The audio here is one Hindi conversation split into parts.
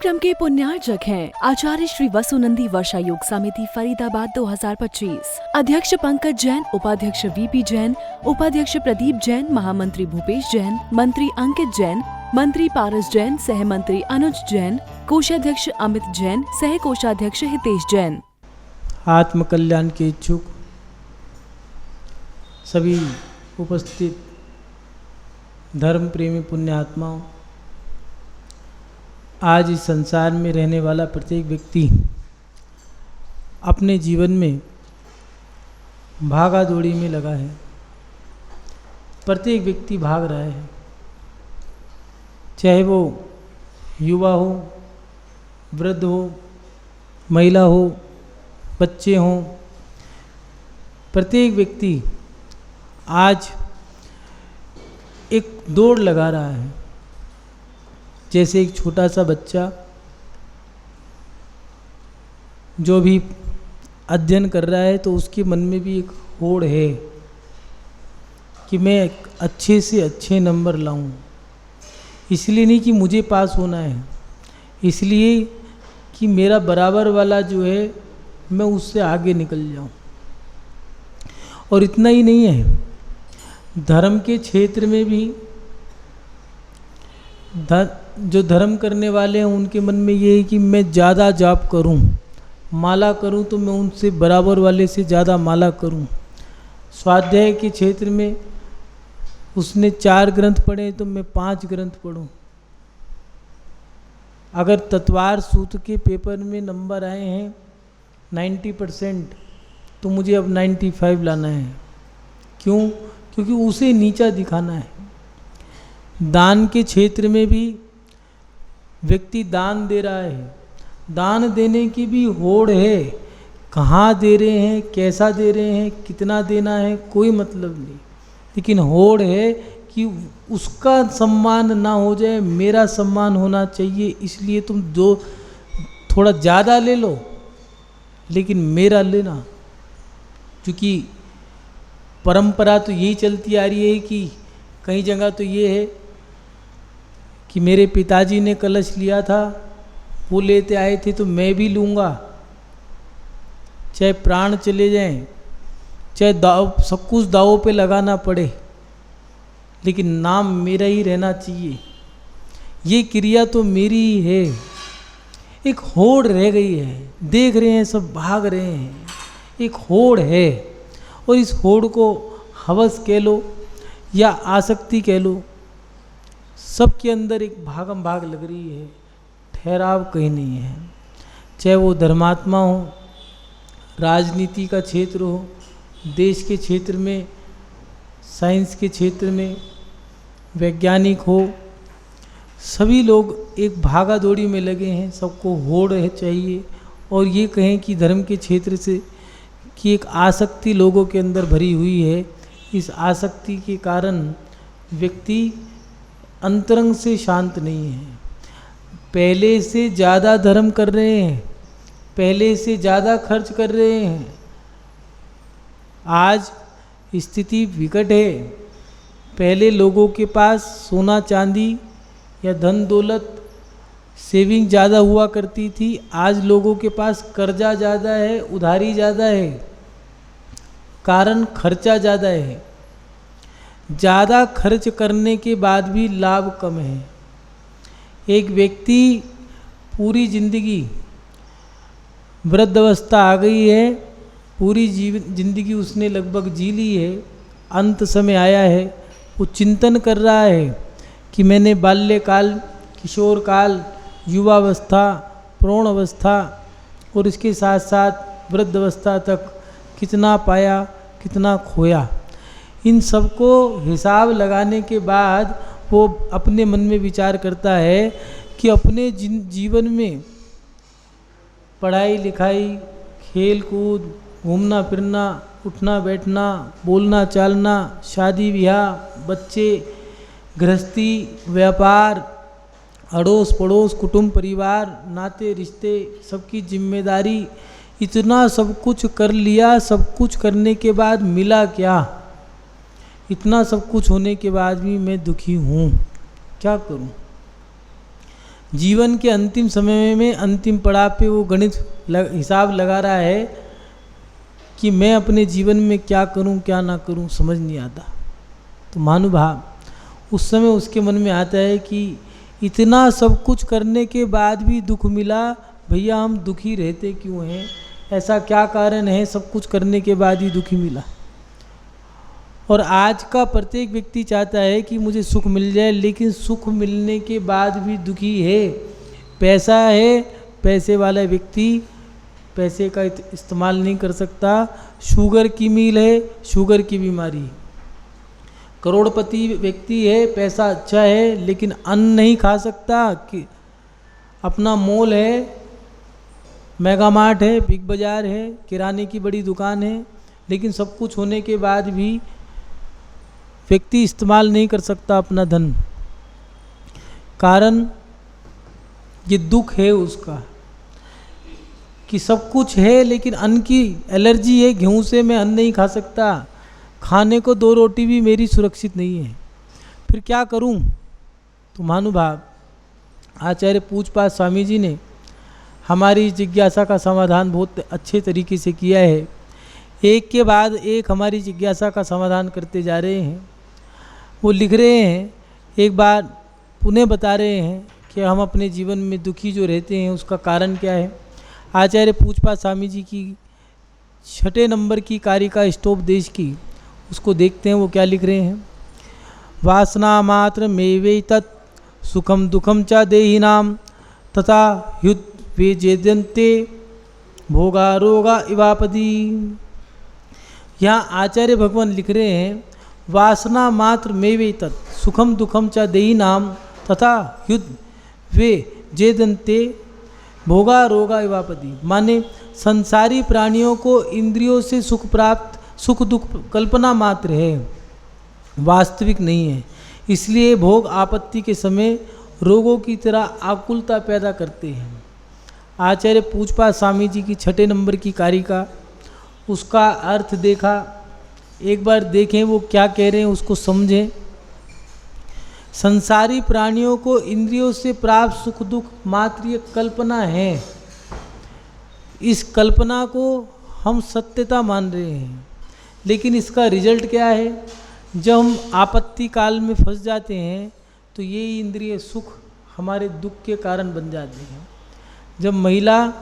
कार्यक्रम के पुण्यार्जक हैं आचार्य श्री वसुनंदी वर्षा योग समिति फरीदाबाद 2025। अध्यक्ष पंकज जैन, उपाध्यक्ष वीपी जैन, उपाध्यक्ष प्रदीप जैन, महामंत्री भूपेश जैन, मंत्री अंकित जैन, मंत्री पारस जैन, सह मंत्री अनुज जैन, कोषाध्यक्ष अमित जैन, सह कोषाध्यक्ष हितेश जैन। आत्म कल्याण के इच्छुक सभी उपस्थित धर्म प्रेमी पुण्यात्माओं, आज इस संसार में रहने वाला प्रत्येक व्यक्ति अपने जीवन में भागा दौड़ी में लगा है। प्रत्येक व्यक्ति भाग रहा है, चाहे वो युवा हो, वृद्ध हो, महिला हो, बच्चे हों। प्रत्येक व्यक्ति आज एक दौड़ लगा रहा है। जैसे एक छोटा सा बच्चा जो भी अध्ययन कर रहा है तो उसके मन में भी एक होड़ है कि मैं अच्छे से अच्छे नंबर लाऊं। इसलिए नहीं कि मुझे पास होना है, इसलिए कि मेरा बराबर वाला जो है मैं उससे आगे निकल जाऊं। और इतना ही नहीं है, धर्म के क्षेत्र में भी जो धर्म करने वाले हैं उनके मन में ये है कि मैं ज़्यादा जाप करूं, माला करूं तो मैं उनसे बराबर वाले से ज़्यादा माला करूं। स्वाध्याय के क्षेत्र में उसने 4 ग्रंथ पढ़े तो मैं 5 ग्रंथ पढ़ूं। अगर तत्वार सूत्र के पेपर में नंबर आए हैं 90% तो मुझे अब 95 लाना है। क्यों? क्योंकि उसे नीचा दिखाना है। दान के क्षेत्र में भी व्यक्ति दान दे रहा है, दान देने की भी होड़ है। कहाँ दे रहे हैं, कैसा दे रहे हैं, कितना देना है, कोई मतलब नहीं, लेकिन होड़ है कि उसका सम्मान ना हो जाए, मेरा सम्मान होना चाहिए। इसलिए तुम जो थोड़ा ज़्यादा ले लो लेकिन मेरा लेना। क्योंकि परंपरा तो यही चलती आ रही है कि कई जगह तो ये है कि मेरे पिताजी ने कलश लिया था, वो लेते आए थे तो मैं भी लूँगा, चाहे प्राण चले जाएं, चाहे दाव सब कुछ दावों पे लगाना पड़े, लेकिन नाम मेरा ही रहना चाहिए। ये क्रिया तो मेरी ही है। एक होड़ रह गई है, देख रहे हैं सब भाग रहे हैं, एक होड़ है। और इस होड़ को हवस कह लो या आसक्ति कह लो, सबके अंदर एक भागम भाग लग रही है, ठहराव कहीं नहीं है। चाहे वो धर्मात्मा हो, राजनीति का क्षेत्र हो, देश के क्षेत्र में, साइंस के क्षेत्र में, वैज्ञानिक हो, सभी लोग एक भागा दौड़ी में लगे हैं। सबको होड़ है चाहिए। और ये कहें कि धर्म के क्षेत्र से कि एक आसक्ति लोगों के अंदर भरी हुई है। इस आसक्ति के कारण व्यक्ति अंतरंग से शांत नहीं है। पहले से ज़्यादा धर्म कर रहे हैं, पहले से ज़्यादा खर्च कर रहे हैं। आज स्थिति विकट है। पहले लोगों के पास सोना चांदी या धन दौलत सेविंग ज़्यादा हुआ करती थी। आज लोगों के पास कर्जा ज़्यादा है, उधारी ज़्यादा है, कारण खर्चा ज़्यादा है। ज़्यादा खर्च करने के बाद भी लाभ कम है। एक व्यक्ति पूरी जिंदगी, वृद्धावस्था आ गई है, पूरी जिंदगी उसने लगभग जी ली है, अंत समय आया है, वो चिंतन कर रहा है कि मैंने बाल्यकाल, किशोर काल, युवावस्था, प्रौढ़ अवस्था और इसके साथ साथ वृद्धावस्था तक कितना पाया, कितना खोया। इन सबको हिसाब लगाने के बाद वो अपने मन में विचार करता है कि अपने जीवन में पढ़ाई लिखाई, खेल कूद, घूमना फिरना, उठना बैठना, बोलना चालना, शादी ब्याह, बच्चे, गृहस्थी, व्यापार, अड़ोस पड़ोस, कुटुंब परिवार, नाते रिश्ते, सबकी जिम्मेदारी, इतना सब कुछ कर लिया। सब कुछ करने के बाद मिला क्या? इतना सब कुछ होने के बाद भी मैं दुखी हूँ, क्या करूँ? जीवन के अंतिम समय में अंतिम पड़ाव पे वो गणित हिसाब लगा रहा है कि मैं अपने जीवन में क्या करूं क्या ना करूं, समझ नहीं आता। तो महानुभाव उस समय उसके मन में आता है कि इतना सब कुछ करने के बाद भी दुख मिला, भैया हम दुखी रहते क्यों हैं, ऐसा क्या कारण है, सब कुछ करने के बाद ही दुखी मिला। और आज का प्रत्येक व्यक्ति चाहता है कि मुझे सुख मिल जाए, लेकिन सुख मिलने के बाद भी दुखी है। पैसा है, पैसे वाला व्यक्ति पैसे का इस्तेमाल नहीं कर सकता। शुगर की मील है, शुगर की बीमारी। करोड़पति व्यक्ति है, पैसा अच्छा है, लेकिन अन्न नहीं खा सकता। कि अपना मॉल है, मेगा मार्ट है, बिग बाज़ार है, किराने की बड़ी दुकान है, लेकिन सब कुछ होने के बाद भी व्यक्ति इस्तेमाल नहीं कर सकता अपना धन। कारण ये दुख है उसका कि सब कुछ है लेकिन अन्न की एलर्जी है, गेहूं से मैं अन्न नहीं खा सकता, खाने को 2 रोटी भी मेरी सुरक्षित नहीं है, फिर क्या करूं। तो महानुभाव आचार्य पूज्यपाद स्वामी जी ने हमारी जिज्ञासा का समाधान बहुत अच्छे तरीके से किया है। एक के बाद एक हमारी जिज्ञासा का समाधान करते जा रहे हैं। वो लिख रहे हैं, एक बार पुनः बता रहे हैं कि हम अपने जीवन में दुखी जो रहते हैं उसका कारण क्या है। आचार्य पूज्यपाद स्वामी जी की 6 नंबर की कारिका स्टोपदेश की, उसको देखते हैं वो क्या लिख रहे हैं। वासना मात्र मेवे तत् सुखम दुखम च देहिनाम तथा युद्ध वेजेदन्ते भोगा रोगा इवापदी। यहाँ आचार्य भगवान लिख रहे हैं, वासना मात्र मेवे तत् सुखम दुखम च देहिनाम तथा युद्ध वे जेदन्ते भोगा रोगा इवापदी। माने संसारी प्राणियों को इंद्रियों से सुख प्राप्त, सुख दुख कल्पना मात्र है, वास्तविक नहीं है। इसलिए भोग आपत्ति के समय रोगों की तरह आकुलता पैदा करते हैं। आचार्य पूज्यपाद स्वामी जी की 6 नंबर की कारिका, उसका अर्थ देखा, एक बार देखें वो क्या कह रहे हैं, उसको समझें। संसारी प्राणियों को इंद्रियों से प्राप्त सुख दुख मात्र ये कल्पना है। इस कल्पना को हम सत्यता मान रहे हैं, लेकिन इसका रिजल्ट क्या है। जब हम आपत्ति काल में फंस जाते हैं तो ये इंद्रिय सुख हमारे दुख के कारण बन जाते हैं। जब महिला,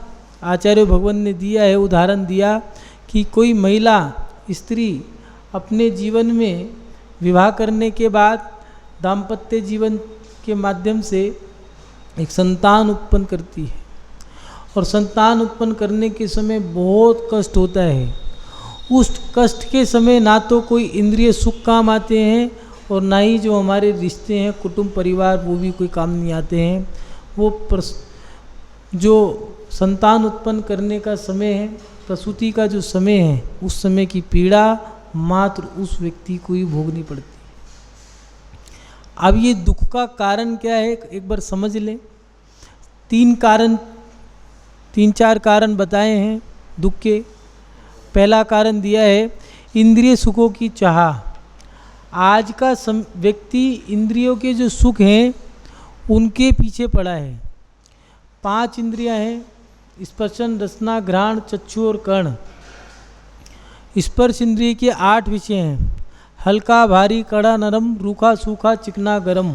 आचार्य भगवान ने दिया है उदाहरण दिया कि कोई महिला स्त्री अपने जीवन में विवाह करने के बाद दाम्पत्य जीवन के माध्यम से एक संतान उत्पन्न करती है, और संतान उत्पन्न करने के समय बहुत कष्ट होता है। उस कष्ट के समय ना तो कोई इंद्रिय सुख काम आते हैं, और ना ही जो हमारे रिश्ते हैं, कुटुंब परिवार, वो भी कोई काम नहीं आते हैं। वो जो संतान उत्पन्न करने का समय है, प्रसूति का जो समय है, उस समय की पीड़ा मात्र उस व्यक्ति को ही भोगनी पड़ती है। अब ये दुख का कारण क्या है, एक बार समझ लें। 3-4 कारण बताए हैं दुख के। पहला कारण दिया है इंद्रिय सुखों की चाह। आज का व्यक्ति इंद्रियों के जो सुख हैं उनके पीछे पड़ा है। 5 इंद्रियां हैं, स्पर्शन, रसना, घ्राण, चक्षु और कर्ण। स्पर्श इंद्रिय के 8 विषय हैं, हल्का, भारी, कड़ा, नरम, रूखा, सूखा, चिकना, गरम।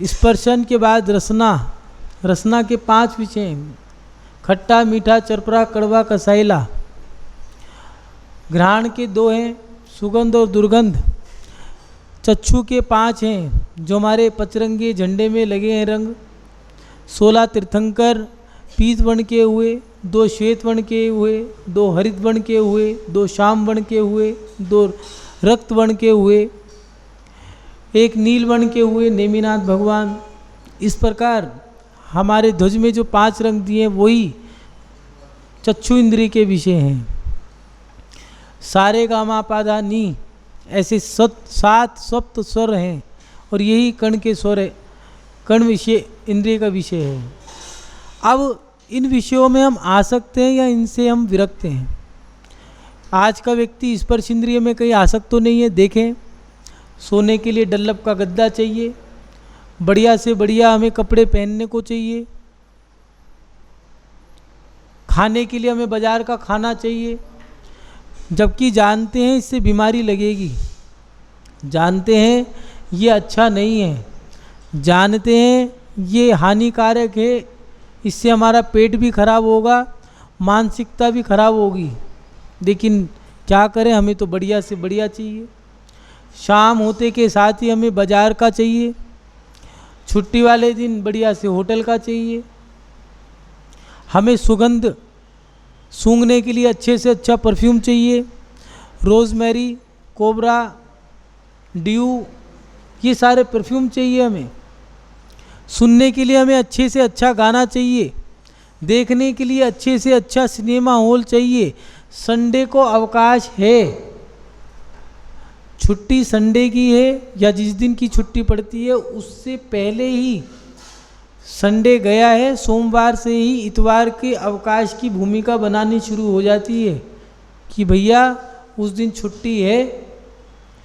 स्पर्शन के बाद रसना, रसना के 5 विषय हैं, खट्टा, मीठा, चरपरा, कड़वा, कसाइला। घ्राण के 2 हैं, सुगंध और दुर्गंध। चक्षु के 5 हैं, जो हमारे पचरंगे झंडे में लगे हैं रंग। 16 तीर्थंकर पीत वर्ण के हुए, 2 श्वेत वर्ण के हुए, 2 हरित वर्ण के हुए, 2 श्याम वर्ण के हुए, 2 रक्त वर्ण के हुए, 1 नील वर्ण के हुए, नेमिनाथ भगवान। इस प्रकार हमारे ध्वज में जो 5 रंग दिए वही चक्षु इंद्रिय के विषय हैं। सारे गामा पाधा नी, ऐसे 7 सप्त स्वर हैं, और यही कर्ण के स्वर है, कर्ण विषय इंद्रिय का विषय है। अब इन विषयों में हम आ सकते हैं या इनसे हम विरक्त हैं। आज का व्यक्ति स्पर्श इंद्रिय में कहीं आसक्त तो नहीं है। देखें, सोने के लिए डल्लब का गद्दा चाहिए, बढ़िया से बढ़िया हमें कपड़े पहनने को चाहिए, खाने के लिए हमें बाज़ार का खाना चाहिए, जबकि जानते हैं इससे बीमारी लगेगी, जानते हैं ये अच्छा नहीं है, जानते हैं ये हानिकारक है, इससे हमारा पेट भी खराब होगा, मानसिकता भी खराब होगी, लेकिन क्या करें, हमें तो बढ़िया से बढ़िया चाहिए। शाम होते के साथ ही हमें बाज़ार का चाहिए, छुट्टी वाले दिन बढ़िया से होटल का चाहिए, हमें सुगंध सूंघने के लिए अच्छे से अच्छा परफ्यूम चाहिए, रोज़मेरी, कोबरा, ड्यू, ये सारे परफ्यूम चाहिए हमें। सुनने के लिए हमें अच्छे से अच्छा गाना चाहिए, देखने के लिए अच्छे से अच्छा सिनेमा हॉल चाहिए। संडे को अवकाश है, छुट्टी संडे की है या जिस दिन की छुट्टी पड़ती है उससे पहले ही संडे गया है, सोमवार से ही इतवार के अवकाश की भूमिका बनानी शुरू हो जाती है कि भैया उस दिन छुट्टी है,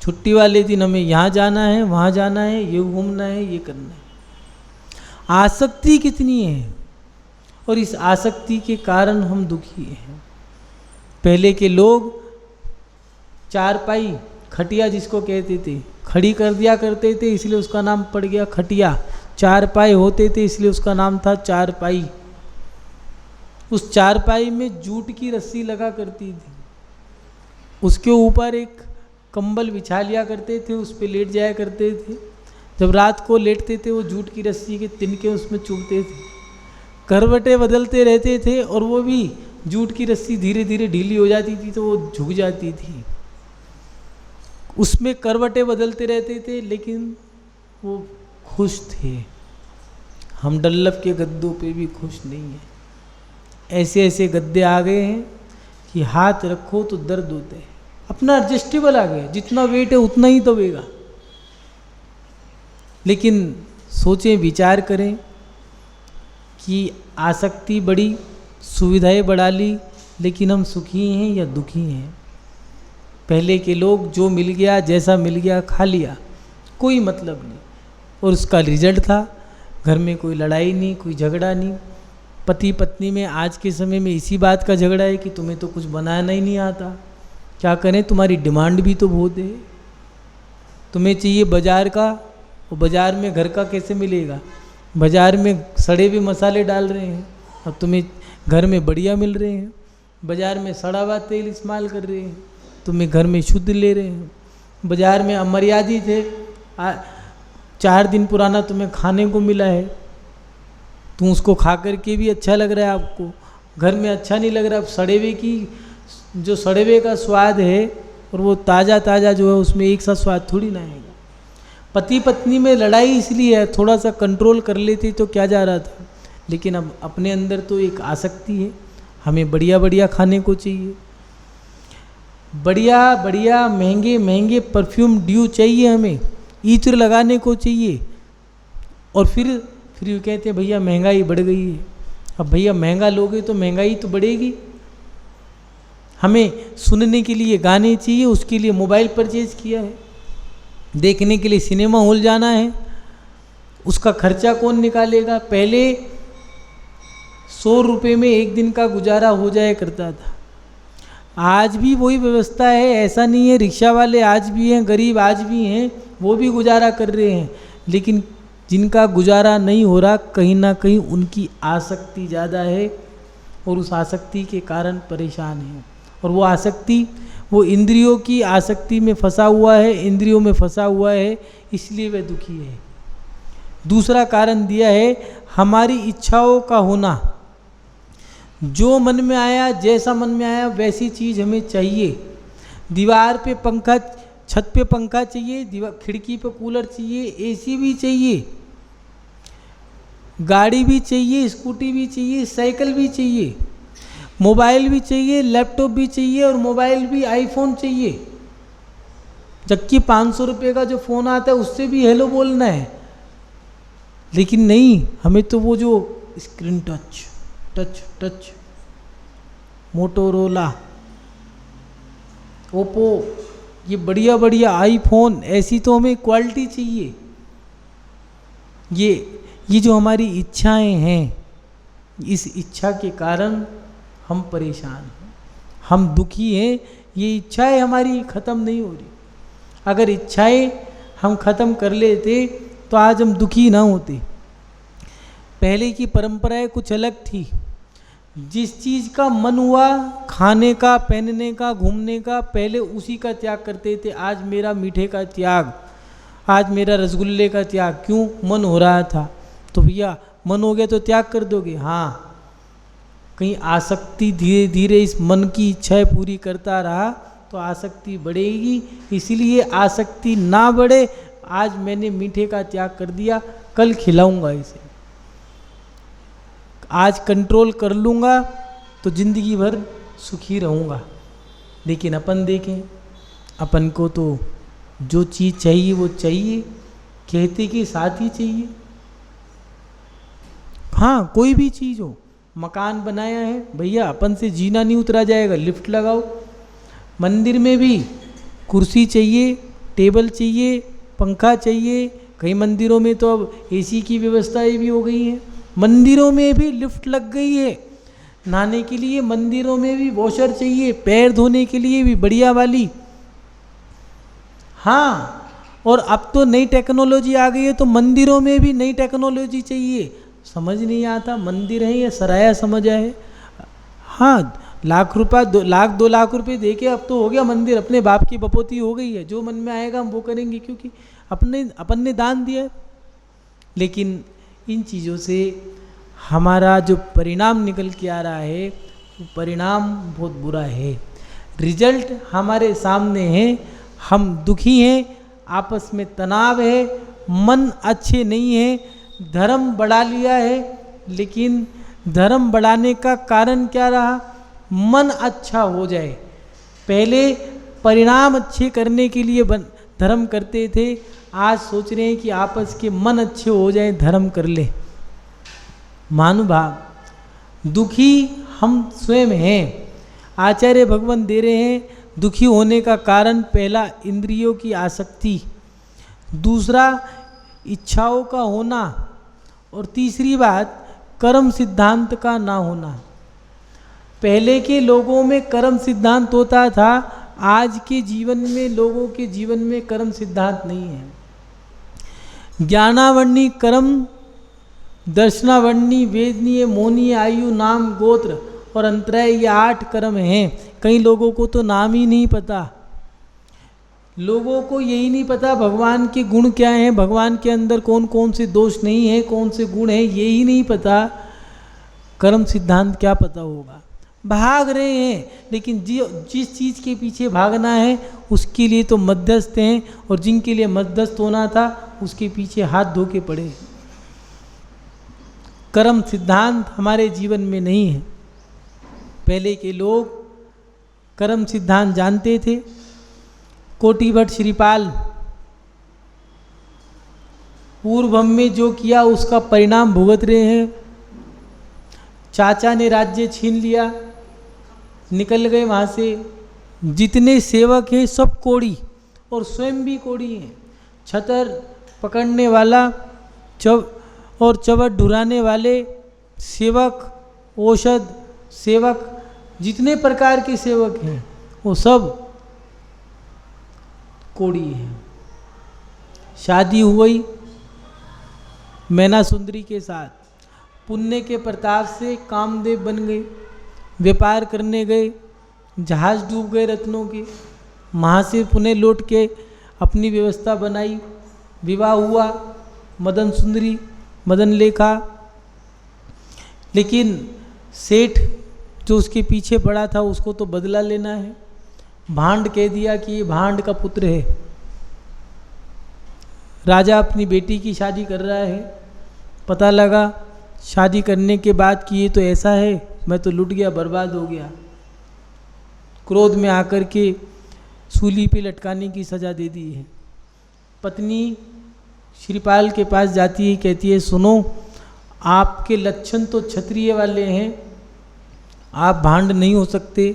छुट्टी वाले दिन हमें यहाँ जाना है, वहाँ जाना है, ये घूमना है, ये करना है। आसक्ति कितनी है और इस आसक्ति के कारण हम दुखी हैं। पहले के लोग चारपाई, खटिया जिसको कहते थे, खड़ी कर दिया करते थे, इसलिए उसका नाम पड़ गया खटिया। चारपाई होते थे इसलिए उसका नाम था चारपाई। उस चारपाई में जूट की रस्सी लगा करती थी, उसके ऊपर एक कंबल बिछा लिया करते थे, उस पर लेट जाया करते थे। जब रात को लेटते थे वो जूट की रस्सी के तिनके उसमें चुभते थे, करवटें बदलते रहते थे और वो भी जूट की रस्सी धीरे धीरे ढीली हो जाती थी तो वो झुक जाती थी। उसमें करवटें बदलते रहते थे लेकिन वो खुश थे। हम डल्लभ के गद्दों पे भी खुश नहीं हैं। ऐसे ऐसे गद्दे आ गए हैं कि हाथ रखो तो दर्द होते हैं। अपना एडजस्टेबल आ गया, जितना वेट है उतना ही दबेगा। लेकिन सोचें, विचार करें कि आसक्ति बड़ी, सुविधाएं बढ़ा ली, लेकिन हम सुखी हैं या दुखी हैं। पहले के लोग जो मिल गया, जैसा मिल गया खा लिया, कोई मतलब नहीं, और उसका रिजल्ट था घर में कोई लड़ाई नहीं, कोई झगड़ा नहीं। पति पत्नी में आज के समय में इसी बात का झगड़ा है कि तुम्हें तो कुछ बनाना ही नहीं आता। क्या करें, तुम्हारी डिमांड भी तो बहुत है। तुम्हें चाहिए बाज़ार का, और बाज़ार में घर का कैसे मिलेगा? बाज़ार में सड़े हुए मसाले डाल रहे हैं, अब तुम्हें घर में बढ़िया मिल रहे हैं। बाज़ार में सड़ा हुआ तेल इस्तेमाल कर रहे हैं, तुम्हें घर में शुद्ध ले रहे हैं। बाज़ार में अमर्यादित है, 4 दिन पुराना तुम्हें खाने को मिला है, तुम उसको खा कर के भी अच्छा लग रहा है, आपको घर में अच्छा नहीं लग रहा। अब सड़े हुए की जो सड़े हुए का स्वाद है और वो ताज़ा ताज़ा जो है उसमें एक सा स्वाद थोड़ी ना आएगा। पति पत्नी में लड़ाई इसलिए है, थोड़ा सा कंट्रोल कर लेती तो क्या जा रहा था, लेकिन अब अपने अंदर तो एक आसक्ति है, हमें बढ़िया बढ़िया खाने को चाहिए, बढ़िया बढ़िया महंगे महंगे परफ्यूम ड्यू चाहिए, हमें इत्र लगाने को चाहिए। और फिर ये कहते हैं भैया महंगाई बढ़ गई है। अब भैया महंगा लोगे तो महंगाई तो बढ़ेगी। हमें सुनने के लिए गाने चाहिए, उसके लिए मोबाइल परचेज किया है, देखने के लिए सिनेमा हॉल जाना है, उसका खर्चा कौन निकालेगा? पहले 100 रुपये में एक दिन का गुजारा हो जाया करता था, आज भी वही व्यवस्था है। ऐसा नहीं है, रिक्शा वाले आज भी हैं, गरीब आज भी हैं, वो भी गुजारा कर रहे हैं। लेकिन जिनका गुजारा नहीं हो रहा, कहीं ना कहीं उनकी आसक्ति ज़्यादा है और उस आसक्ति के कारण परेशान है। और वो आसक्ति, वो इंद्रियों की आसक्ति में फंसा हुआ है, इंद्रियों में फंसा हुआ है, इसलिए वह दुखी है। दूसरा कारण दिया है हमारी इच्छाओं का होना। जो मन में आया, जैसा मन में आया वैसी चीज़ हमें चाहिए। दीवार पे पंखा, छत पे पंखा चाहिए, खिड़की पे कूलर चाहिए, एसी भी चाहिए, गाड़ी भी चाहिए, स्कूटी भी चाहिए, साइकिल भी चाहिए, मोबाइल भी चाहिए, लैपटॉप भी चाहिए, और मोबाइल भी आईफोन चाहिए। जबकि 500 रुपये का जो फ़ोन आता है उससे भी हेलो बोलना है। लेकिन नहीं, हमें तो वो जो screen touch touch touch, Motorola, Oppo, ये बढ़िया बढ़िया आईफोन, ऐसी तो हमें क्वालिटी चाहिए। ये जो हमारी इच्छाएं हैं, इस इच्छा के कारण हम परेशान हैं, हम दुखी हैं। ये इच्छाएं हमारी ख़त्म नहीं हो रही। अगर इच्छाएं हम ख़त्म कर लेते तो आज हम दुखी ना होते। पहले की परंपराएं कुछ अलग थी। जिस चीज़ का मन हुआ, खाने का, पहनने का, घूमने का, पहले उसी का त्याग करते थे। आज मेरा मीठे का त्याग, आज मेरा रसगुल्ले का त्याग, क्यों? मन हो रहा था। तो भैया मन हो गया तो त्याग कर दोगे? हाँ, कहीं आसक्ति धीरे धीरे इस मन की इच्छाएं पूरी करता रहा तो आसक्ति बढ़ेगी। इसीलिए आसक्ति ना बढ़े, आज मैंने मीठे का त्याग कर दिया, कल खिलाऊंगा इसे, आज कंट्रोल कर लूँगा तो ज़िंदगी भर सुखी रहूँगा। लेकिन अपन देखें, अपन को तो जो चीज़ चाहिए वो चाहिए, कहते के साथ ही चाहिए। हाँ, कोई भी चीज़ हो, मकान बनाया है भैया, अपन से जीना नहीं उतरा जाएगा, लिफ्ट लगाओ। मंदिर में भी कुर्सी चाहिए, टेबल चाहिए, पंखा चाहिए। कई मंदिरों में तो अब एसी की व्यवस्थाएं भी हो गई हैं। मंदिरों में भी लिफ्ट लग गई है। नहाने के लिए मंदिरों में भी वॉशर चाहिए, पैर धोने के लिए भी बढ़िया वाली। हाँ, और अब तो नई टेक्नोलॉजी आ गई है तो मंदिरों में भी नई टेक्नोलॉजी चाहिए। समझ नहीं आता मंदिर है या सराया समझ आए। हाँ, लाख रुपया, 2 लाख रुपए दे के अब तो हो गया मंदिर, अपने बाप की बपोती हो गई है। जो मन में आएगा हम वो करेंगे, क्योंकि अपन ने दान दिया है। लेकिन इन चीज़ों से हमारा जो परिणाम निकल के आ रहा है वो परिणाम बहुत बुरा है। रिजल्ट हमारे सामने है, हम दुखी हैं, आपस में तनाव है, मन अच्छे नहीं है, धर्म बढ़ा लिया है। लेकिन धर्म बढ़ाने का कारण क्या रहा? मन अच्छा हो जाए। पहले परिणाम अच्छे करने के लिए धर्म करते थे, आज सोच रहे हैं कि आपस के मन अच्छे हो जाएं, धर्म कर ले। महानुभाव, दुखी हम स्वयं हैं। आचार्य भगवान दे रहे हैं, दुखी होने का कारण पहला इंद्रियों की आसक्ति, दूसरा इच्छाओं का होना, और तीसरी बात कर्म सिद्धांत का ना होना। पहले के लोगों में कर्म सिद्धांत होता था, आज के जीवन में, लोगों के जीवन में कर्म सिद्धांत नहीं है। ज्ञानावरणी कर्म, दर्शनावरणी, वेदनीय, मौनीय, आयु, नाम, गोत्र और अंतराय, ये 8 कर्म हैं। कई लोगों को तो नाम ही नहीं पता। लोगों को यही नहीं पता भगवान के गुण क्या हैं, भगवान के अंदर कौन कौन से दोष नहीं है, कौन से गुण हैं, यही नहीं पता। कर्म सिद्धांत क्या पता होगा? भाग रहे हैं, लेकिन जिस चीज़ के पीछे भागना है उसके लिए तो मध्यस्थ हैं, और जिनके लिए मध्यस्थ होना था उसके पीछे हाथ धो के पड़े। कर्म सिद्धांत हमारे जीवन में नहीं है। पहले के लोग कर्म सिद्धांत जानते थे। कोटि भट्ट श्रीपाल, पूर्व में जो किया उसका परिणाम भुगत रहे हैं। चाचा ने राज्य छीन लिया, निकल गए वहाँ से। जितने सेवक हैं सब कोड़ी, और स्वयं भी कोड़ी हैं। छतर पकड़ने वाला, चवट ढुराने वाले सेवक, औषध सेवक, जितने प्रकार के सेवक हैं वो सब कोड़ी हैं। शादी हुई मैना सुंदरी के साथ, पुण्य के प्रताप से कामदेव बन गए, व्यापार करने गए, जहाज डूब गए रत्नों के, वहाँ से पुनः लौट के अपनी व्यवस्था बनाई, विवाह हुआ, मदन सुंदरी, मदन लेखा। लेकिन सेठ जो उसके पीछे पड़ा था उसको तो बदला लेना है। भांड कह दिया कि ये भांड का पुत्र है। राजा अपनी बेटी की शादी कर रहा है, पता लगा शादी करने के बाद कि ये तो ऐसा है, मैं तो लुट गया, बर्बाद हो गया। क्रोध में आकर के सूली पे लटकाने की सज़ा दे दी है। पत्नी श्रीपाल के पास जाती है, कहती है सुनो, आपके लक्षण तो क्षत्रिय वाले हैं, आप भांड नहीं हो सकते,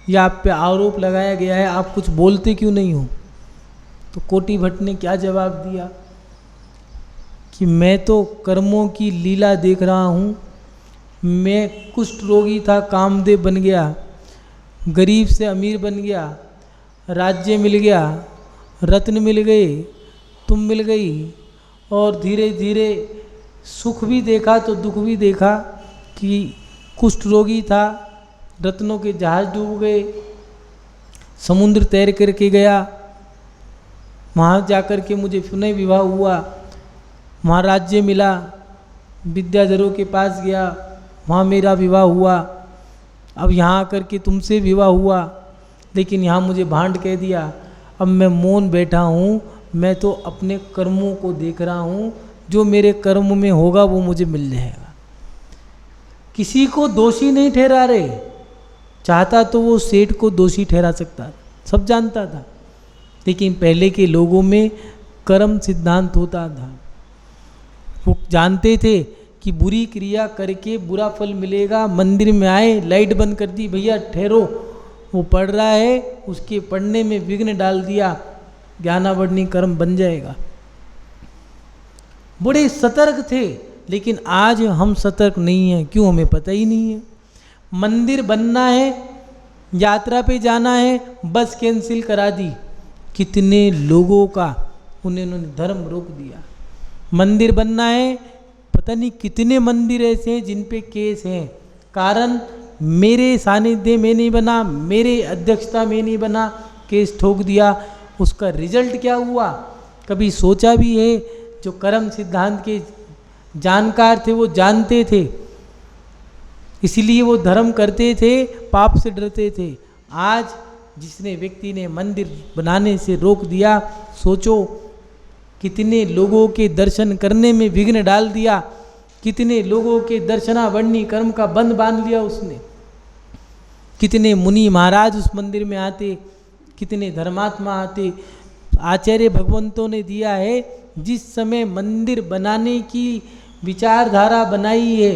या आप पे आरोप लगाया गया है, आप कुछ बोलते क्यों नहीं हो? तो कोटि भट्ट ने क्या जवाब दिया? कि मैं तो कर्मों की लीला देख रहा हूँ। मैं कुष्ठ रोगी था, कामदेव बन गया, गरीब से अमीर बन गया, राज्य मिल गया, रत्न मिल गए, तुम मिल गई, और धीरे धीरे सुख भी देखा तो दुख भी देखा कि कुष्ठ रोगी था, रत्नों के जहाज डूब गए, समुद्र तैर करके गया, वहाँ जाकर के मुझे पुनः विवाह हुआ, वहाँ राज्य मिला, विद्याधरों के पास गया, वहाँ मेरा विवाह हुआ, अब यहाँ आकर के तुमसे विवाह हुआ, लेकिन यहाँ मुझे भांड कह दिया। अब मैं मौन बैठा हूँ, मैं तो अपने कर्मों को देख रहा हूँ, जो मेरे कर्म में होगा वो मुझे मिल जाएगा। किसी को दोषी नहीं ठहरा रहे, चाहता तो वो सेठ को दोषी ठहरा सकता था, सब जानता था, लेकिन पहले के लोगों में कर्म सिद्धांत होता था। वो जानते थे कि बुरी क्रिया करके बुरा फल मिलेगा। मंदिर में आए, लाइट बंद कर दी, भैया ठहरो, वो पढ़ रहा है, उसके पढ़ने में विघ्न डाल दिया, ज्ञानावरणी कर्म बन जाएगा। बड़े सतर्क थे, लेकिन आज हम सतर्क नहीं हैं। क्यों? हमें पता ही नहीं है। मंदिर बनना है, यात्रा पे जाना है, बस कैंसिल करा दी। कितने लोगों का उन्होंने धर्म रोक दिया। मंदिर बनना है, पता नहीं कितने मंदिर ऐसे हैं जिन पे केस हैं। कारण मेरे सानिध्य में नहीं बना, मेरे अध्यक्षता में नहीं बना, केस ठोक दिया। उसका रिजल्ट क्या हुआ? कभी सोचा भी है? जो कर्म सिद्धांत के जानकार थे वो जानते थे, इसलिए वो धर्म करते थे, पाप से डरते थे। आज जिसने व्यक्ति ने मंदिर बनाने से रोक दिया, सोचो कितने लोगों के दर्शन करने में विघ्न डाल दिया, कितने लोगों के दर्शनावरणी कर्म का बंध बांध लिया उसने। कितने मुनि महाराज उस मंदिर में आते, कितने धर्मात्मा आते। आचार्य भगवंतों ने दिया है, जिस समय मंदिर बनाने की विचारधारा बनाई है,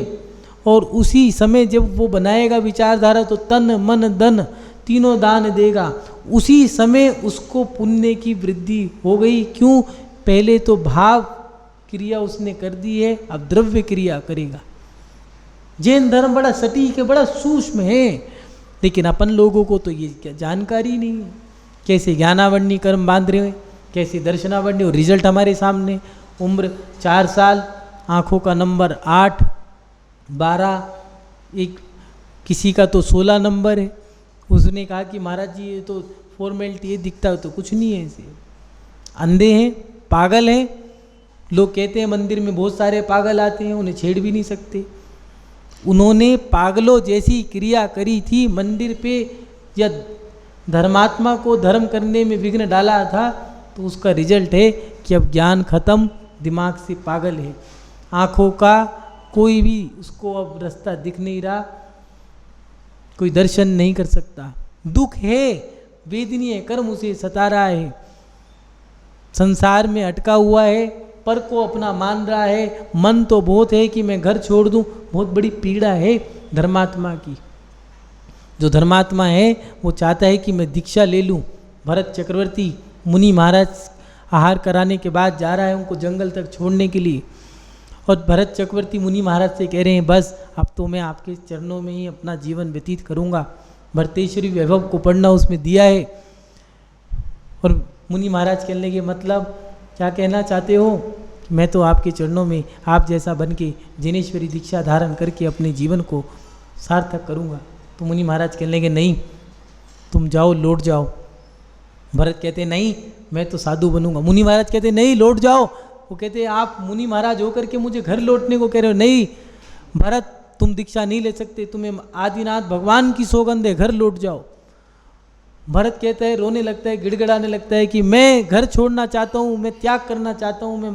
और उसी समय जब वो बनाएगा विचारधारा, तो तन मन धन तीनों दान देगा, उसी समय उसको पुण्य की वृद्धि हो गई। क्यों? पहले तो भाव क्रिया उसने कर दी है, अब द्रव्य क्रिया करेगा। जैन धर्म बड़ा सटीक है, बड़ा सूक्ष्म है, लेकिन अपन लोगों को तो ये क्या जानकारी नहीं है। कैसे ज्ञानावरणी कर्म बांध रहे हैं, कैसे दर्शनावरणी, और रिजल्ट हमारे सामने। उम्र 4 साल, आँखों का नंबर 8, 12, एक किसी का तो 16 नंबर है। उसने कहा कि महाराज जी ये तो फॉर्मेलिटी है, दिखता है तो कुछ नहीं है। ऐसे अंधे हैं, पागल हैं। लोग कहते हैं मंदिर में बहुत सारे पागल आते हैं, उन्हें छेड़ भी नहीं सकते। उन्होंने पागलों जैसी क्रिया करी थी मंदिर पे, या धर्मात्मा को धर्म करने में विघ्न डाला था, तो उसका रिजल्ट है कि अब ज्ञान खत्म, दिमाग से पागल है। आँखों का कोई भी उसको अब रास्ता दिख नहीं रहा, कोई दर्शन नहीं कर सकता। दुख है, वेदनीय है, कर्म उसे सता रहा है, संसार में अटका हुआ है, पर को अपना मान रहा है। मन तो बहुत है कि मैं घर छोड़ दूं, बहुत बड़ी पीड़ा है धर्मात्मा की। जो धर्मात्मा है वो चाहता है कि मैं दीक्षा ले लूं। भरत चक्रवर्ती मुनि महाराज आहार कराने के बाद जा रहा है उनको जंगल तक छोड़ने के लिए, और भरत चक्रवर्ती मुनि महाराज से कह रहे हैं, बस अब तो मैं आपके चरणों में ही अपना जीवन व्यतीत करूंगा। भरतेश्वरी वैभव को पढ़ना उसमें दिया है। और मुनि महाराज कहने के मतलब क्या कहना चाहते हो? मैं तो आपके चरणों में आप जैसा बन के जिनेश्वरी दीक्षा धारण करके अपने जीवन को सार्थक करूंगा। तो मुनि महाराज कहने लगे, नहीं तुम जाओ, लौट जाओ। भरत कहते नहीं मैं तो साधु बनूंगा। मुनि महाराज कहते नहीं लौट जाओ। वो कहते आप मुनि महाराज होकर के मुझे घर लौटने को कह रहे हो। नहीं भरत तुम दीक्षा नहीं ले सकते, तुम्हें आदिनाथ भगवान की सौगंध है, घर लौट जाओ। भरत कहता है, रोने लगता है, गिड़गिड़ाने लगता है कि मैं घर छोड़ना चाहता हूँ, मैं त्याग करना चाहता हूँ, मैं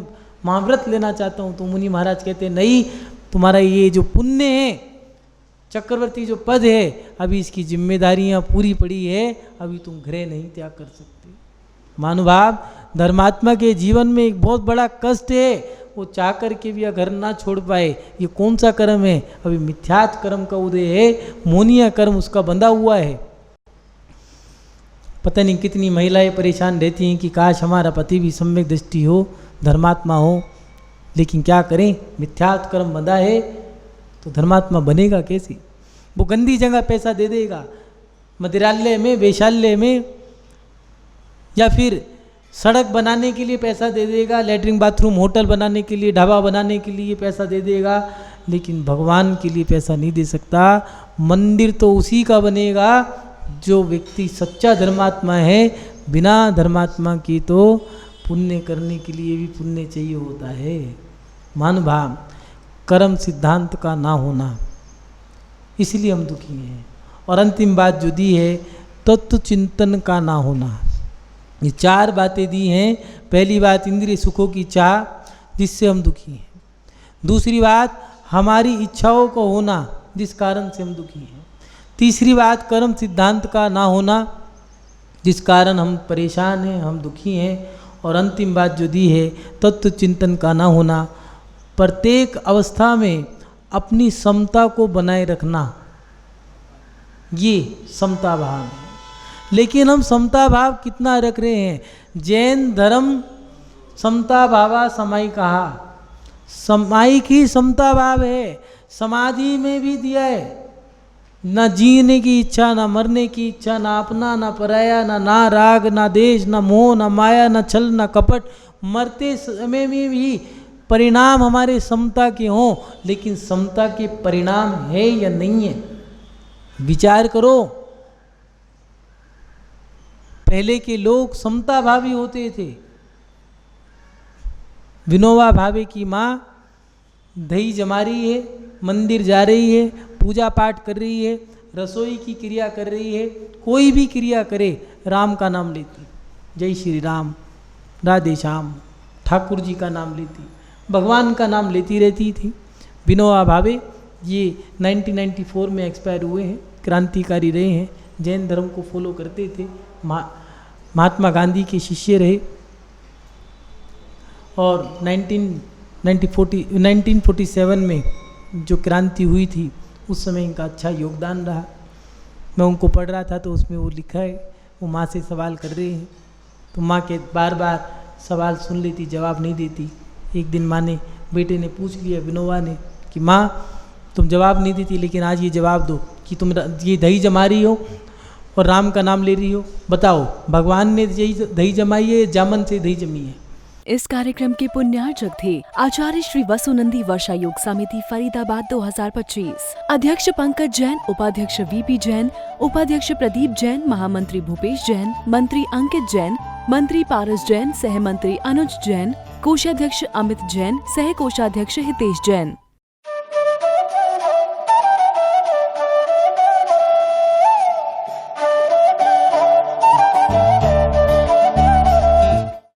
महाव्रत लेना चाहता हूँ। तो मुनि महाराज कहते हैं नहीं, तुम्हारा ये जो पुण्य है, चक्रवर्ती जो पद है, अभी इसकी जिम्मेदारियाँ पूरी पड़ी है, अभी तुम घरे नहीं त्याग कर सकते। महानुभाव, धर्मात्मा के जीवन में एक बहुत बड़ा कष्ट है, वो चाह कर के भी घर ना छोड़ पाए। ये कौन सा कर्म है? अभी मिथ्यात्व कर्म का उदय है, मोनिया कर्म उसका बंधा हुआ है। पता नहीं कितनी महिलाएं परेशान रहती हैं कि काश हमारा पति भी सम्यक दृष्टि हो, धर्मात्मा हो, लेकिन क्या करें, मिथ्यात्व कर्म बंधा है तो धर्मात्मा बनेगा कैसे? वो गंदी जगह पैसा दे देगा, मदिरालय में, वेश्यालय में, या फिर सड़क बनाने के लिए पैसा दे देगा, लैट्रिन बाथरूम होटल बनाने के लिए, ढाबा बनाने के लिए पैसा दे देगा, लेकिन भगवान के लिए पैसा नहीं दे सकता। मंदिर तो उसी का बनेगा जो व्यक्ति सच्चा धर्मात्मा है। बिना धर्मात्मा की तो पुण्य करने के लिए भी पुण्य चाहिए होता है। मान भाव कर्म सिद्धांत का ना होना, इसलिए हम दुखी हैं। और अंतिम बात जो दी है, तत्व चिंतन का ना होना। ये चार बातें दी हैं। पहली बात इंद्रिय सुखों की चाह, जिससे हम दुखी हैं। दूसरी बात हमारी इच्छाओं का होना, जिस कारण से हम दुखी हैं। तीसरी बात कर्म सिद्धांत का ना होना, जिस कारण हम परेशान हैं, हम दुखी हैं। और अंतिम बात जो दी है, तत्व चिंतन का ना होना। प्रत्येक अवस्था में अपनी समता को बनाए रखना, ये समता भाव है। लेकिन हम समता भाव कितना रख रहे हैं? जैन धर्म समता भावा समाई कहा, समाई की समता भाव है। समाधि में भी दिया है, ना जीने की इच्छा, ना मरने की इच्छा, ना अपना ना पराया, ना राग, ना देश, ना मोह, ना माया, ना छल, ना कपट। मरते समय में भी परिणाम हमारे समता के हों, लेकिन समता के परिणाम है या नहीं है, विचार करो। पहले के लोग समता भावी होते थे। विनोबा भावे की माँ दही जमा रही है, मंदिर जा रही है, पूजा पाठ कर रही है, रसोई की क्रिया कर रही है, कोई भी क्रिया करे राम का नाम लेती, जय श्री राम, राधे श्याम, ठाकुर जी का नाम लेती, भगवान का नाम लेती रहती थी। विनोबा भावे ये 1994 में एक्सपायर हुए हैं, क्रांतिकारी रहे हैं, जैन धर्म को फॉलो करते थे, महात्मा गांधी के शिष्य रहे। और 1947 में जो क्रांति हुई थी, उस समय इनका अच्छा योगदान रहा। मैं उनको पढ़ रहा था तो उसमें वो लिखा है, वो माँ से सवाल कर रहे हैं तो माँ के बार बार सवाल सुन लेती, जवाब नहीं देती। एक दिन माँ ने, बेटे ने पूछ लिया विनोबा ने कि माँ तुम जवाब नहीं देती, लेकिन आज ये जवाब दो कि तुम ये दही जमा रही हो और राम का नाम ले रही हो, बताओ भगवान ने यही दही जमाई है, जामन से दही जमी है? इस कार्यक्रम के पुण्यार्चक थे आचार्य श्री वसुनंदी वर्षा योग समिति फरीदाबाद 2025, अध्यक्ष पंकज जैन, उपाध्यक्ष वीपी जैन, उपाध्यक्ष प्रदीप जैन, महामंत्री भूपेश जैन, मंत्री अंकित जैन, मंत्री पारस जैन, सह मंत्री अनुज जैन, कोषाध्यक्ष अमित जैन, सह कोषाध्यक्ष हितेश जैन।